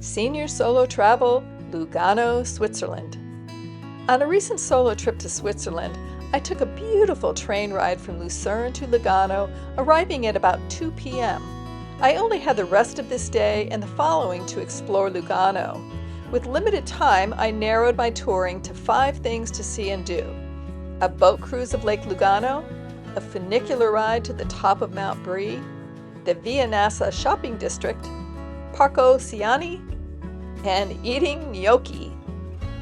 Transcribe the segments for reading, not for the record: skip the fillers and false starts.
Senior Solo Travel, Lugano, Switzerland. On a recent solo trip to Switzerland, I took a beautiful train ride from Lucerne to Lugano, arriving at about 2 p.m. I only had the rest of this day and the following to explore Lugano. With limited time, I narrowed my touring to 5 things to see and do: a boat cruise of Lake Lugano, a funicular ride to the top of Mount Brie, the Via Nassa shopping district, Parco Ciani, and eating gnocchi.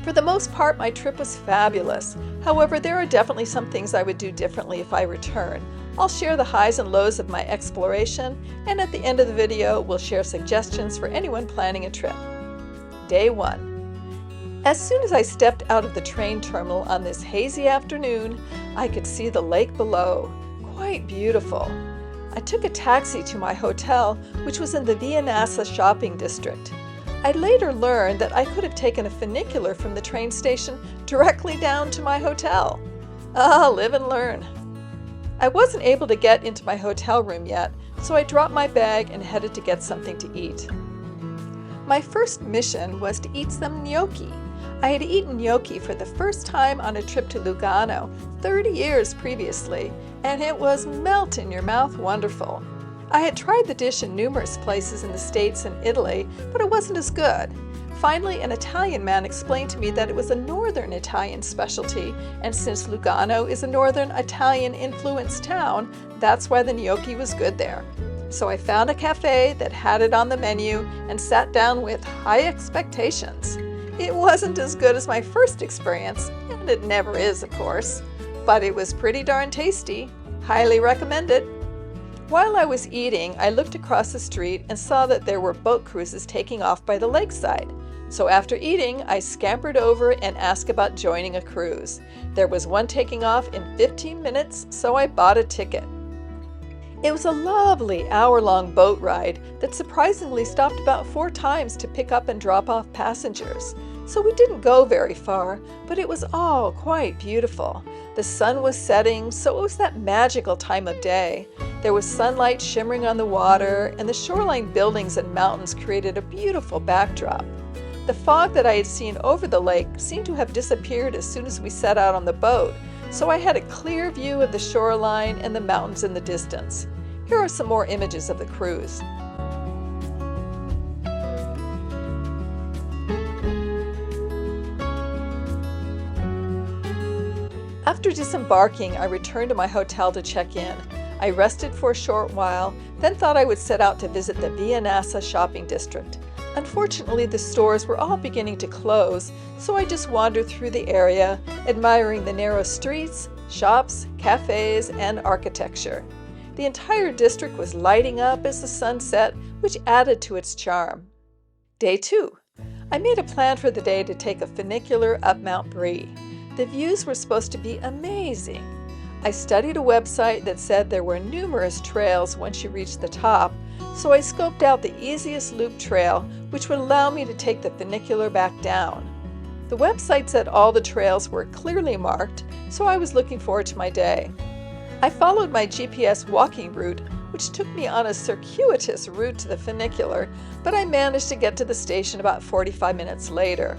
For the most part, my trip was fabulous. However, there are definitely some things I would do differently if I return. I'll share the highs and lows of my exploration, and at the end of the video, we'll share suggestions for anyone planning a trip. Day 1. As soon as I stepped out of the train terminal on this hazy afternoon, I could see the lake below. Quite beautiful. I took a taxi to my hotel, which was in the Via Nassa shopping district. I later learned that I could have taken a funicular from the train station directly down to my hotel. Live and learn. I wasn't able to get into my hotel room yet, so I dropped my bag and headed to get something to eat. My first mission was to eat some gnocchi. I had eaten gnocchi for the first time on a trip to Lugano 30 years previously, and it was melt-in-your-mouth wonderful. I had tried the dish in numerous places in the States and Italy, but it wasn't as good. Finally, an Italian man explained to me that it was a northern Italian specialty, and since Lugano is a northern Italian-influenced town, that's why the gnocchi was good there. So I found a cafe that had it on the menu and sat down with high expectations. It wasn't as good as my first experience, and it never is, of course, but it was pretty darn tasty. Highly recommend it. While I was eating, I looked across the street and saw that there were boat cruises taking off by the lakeside. So after eating, I scampered over and asked about joining a cruise. There was one taking off in 15 minutes, so I bought a ticket. It was a lovely hour-long boat ride that surprisingly stopped about 4 times to pick up and drop off passengers. So we didn't go very far, but it was all quite beautiful. The sun was setting, so it was that magical time of day. There was sunlight shimmering on the water, and the shoreline buildings and mountains created a beautiful backdrop. The fog that I had seen over the lake seemed to have disappeared as soon as we set out on the boat, so I had a clear view of the shoreline and the mountains in the distance. Here are some more images of the cruise. After disembarking, I returned to my hotel to check in. I rested for a short while, then thought I would set out to visit the Via Nassa shopping district. Unfortunately, the stores were all beginning to close, so I just wandered through the area, admiring the narrow streets, shops, cafes, and architecture. The entire district was lighting up as the sun set, which added to its charm. Day 2. I made a plan for the day to take a funicular up Mount Brie. The views were supposed to be amazing. I studied a website that said there were numerous trails once you reached the top, so I scoped out the easiest loop trail, which would allow me to take the funicular back down. The website said all the trails were clearly marked, so I was looking forward to my day. I followed my GPS walking route, which took me on a circuitous route to the funicular, but I managed to get to the station about 45 minutes later.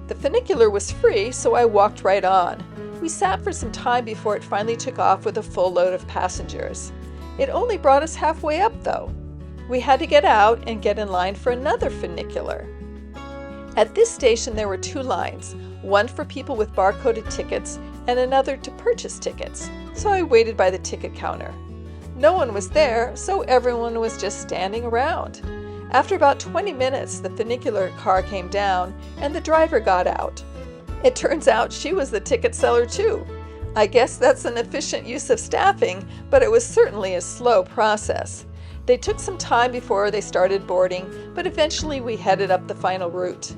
The funicular was free, so I walked right on. We sat for some time before it finally took off with a full load of passengers. It only brought us halfway up, though. We had to get out and get in line for another funicular. At this station there were 2 lines, one for people with barcoded tickets and another to purchase tickets, so I waited by the ticket counter. No one was there, so everyone was just standing around. After about 20 minutes, the funicular car came down and the driver got out. It turns out she was the ticket seller too. I guess that's an efficient use of staffing, but it was certainly a slow process. They took some time before they started boarding, but eventually we headed up the final route.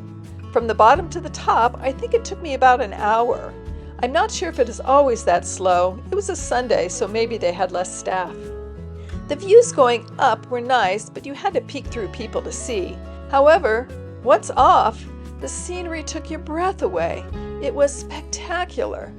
From the bottom to the top, I think it took me about an hour. I'm not sure if it is always that slow. It was a Sunday, so maybe they had less staff. The views going up were nice, but you had to peek through people to see. However, once off, the scenery took your breath away. It was spectacular.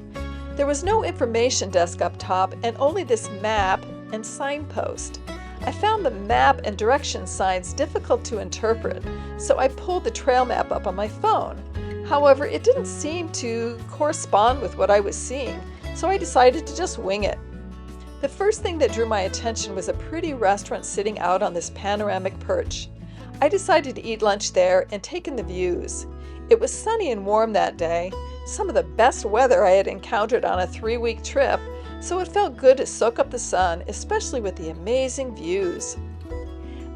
There was no information desk up top and only this map and signpost. I found the map and direction signs difficult to interpret, so I pulled the trail map up on my phone. However, it didn't seem to correspond with what I was seeing, so I decided to just wing it. The first thing that drew my attention was a pretty restaurant sitting out on this panoramic perch. I decided to eat lunch there and take in the views. It was sunny and warm that day, some of the best weather I had encountered on a 3-week trip, so it felt good to soak up the sun, especially with the amazing views.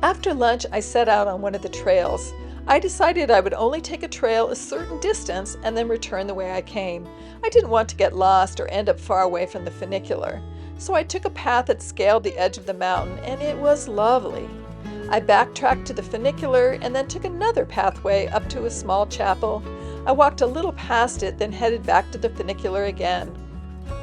After lunch, I set out on one of the trails. I decided I would only take a trail a certain distance and then return the way I came. I didn't want to get lost or end up far away from the funicular, so I took a path that scaled the edge of the mountain, and it was lovely. I backtracked to the funicular and then took another pathway up to a small chapel. I walked a little past it, then headed back to the funicular again.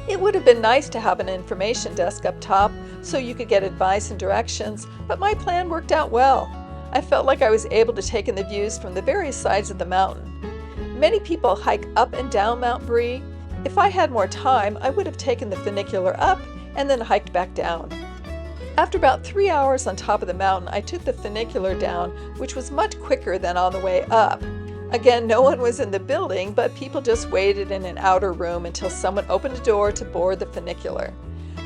It would have been nice to have an information desk up top so you could get advice and directions, but my plan worked out well. I felt like I was able to take in the views from the various sides of the mountain. Many people hike up and down Mount Bree. If I had more time, I would have taken the funicular up and then hiked back down. After about 3 hours on top of the mountain, I took the funicular down, which was much quicker than on the way up. Again, no one was in the building, but people just waited in an outer room until someone opened a door to board the funicular.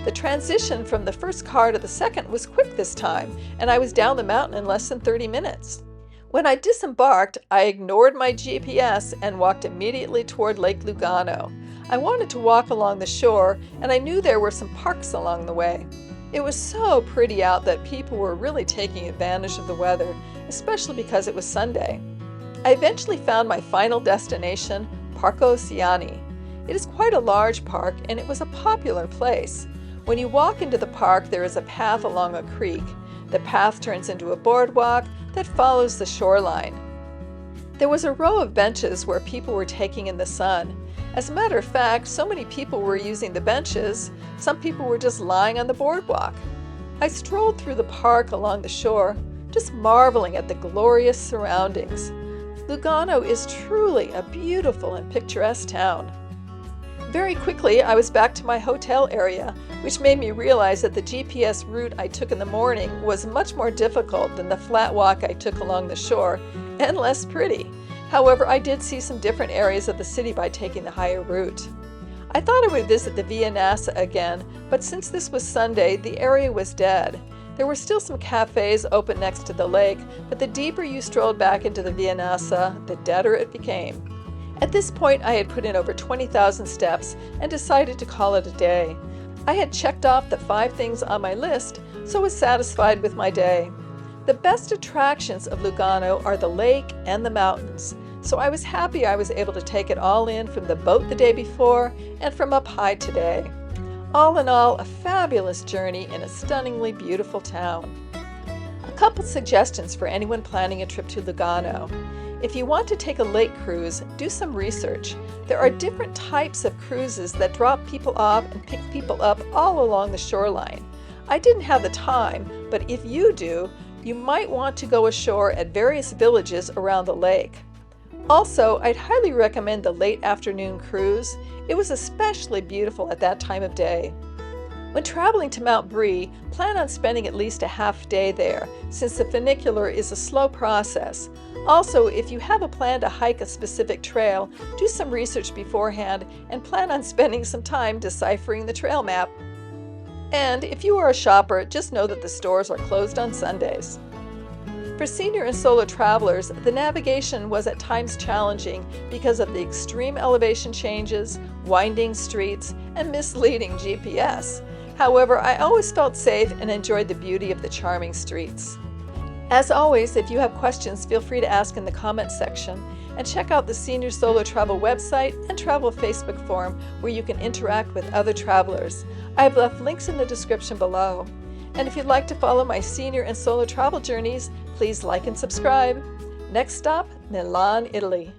The transition from the first car to the second was quick this time, and I was down the mountain in less than 30 minutes. When I disembarked, I ignored my GPS and walked immediately toward Lake Lugano. I wanted to walk along the shore, and I knew there were some parks along the way. It was so pretty out that people were really taking advantage of the weather, especially because it was Sunday. I eventually found my final destination, Parco Ciani. It is quite a large park, and it was a popular place. When you walk into the park, there is a path along a creek. The path turns into a boardwalk that follows the shoreline. There was a row of benches where people were taking in the sun. As a matter of fact, so many people were using the benches, some people were just lying on the boardwalk. I strolled through the park along the shore, just marveling at the glorious surroundings. Lugano is truly a beautiful and picturesque town. Very quickly, I was back to my hotel area, which made me realize that the GPS route I took in the morning was much more difficult than the flat walk I took along the shore, and less pretty. However, I did see some different areas of the city by taking the higher route. I thought I would visit the Via Nassa again, but since this was Sunday, the area was dead. There were still some cafes open next to the lake, but the deeper you strolled back into the Via Nassa, the deader it became. At this point, I had put in over 20,000 steps and decided to call it a day. I had checked off the 5 things on my list, so was satisfied with my day. The best attractions of Lugano are the lake and the mountains, so I was happy I was able to take it all in from the boat the day before and from up high today. All in all, a fabulous journey in a stunningly beautiful town. A couple suggestions for anyone planning a trip to Lugano. If you want to take a lake cruise, do some research. There are different types of cruises that drop people off and pick people up all along the shoreline. I didn't have the time, but if you do, you might want to go ashore at various villages around the lake. Also, I'd highly recommend the late afternoon cruise. It was especially beautiful at that time of day. When traveling to Mount Bree, plan on spending at least a half day there, since the funicular is a slow process. Also, if you have a plan to hike a specific trail, do some research beforehand and plan on spending some time deciphering the trail map. And if you are a shopper, just know that the stores are closed on Sundays. For senior and solo travelers, the navigation was at times challenging because of the extreme elevation changes, winding streets, and misleading GPS. However, I always felt safe and enjoyed the beauty of the charming streets. As always, if you have questions, feel free to ask in the comments section, and check out the Senior Solo Travel website and Travel Facebook forum where you can interact with other travelers. I have left links in the description below. And if you'd like to follow my senior and solo travel journeys, please like and subscribe. Next stop, Milan, Italy.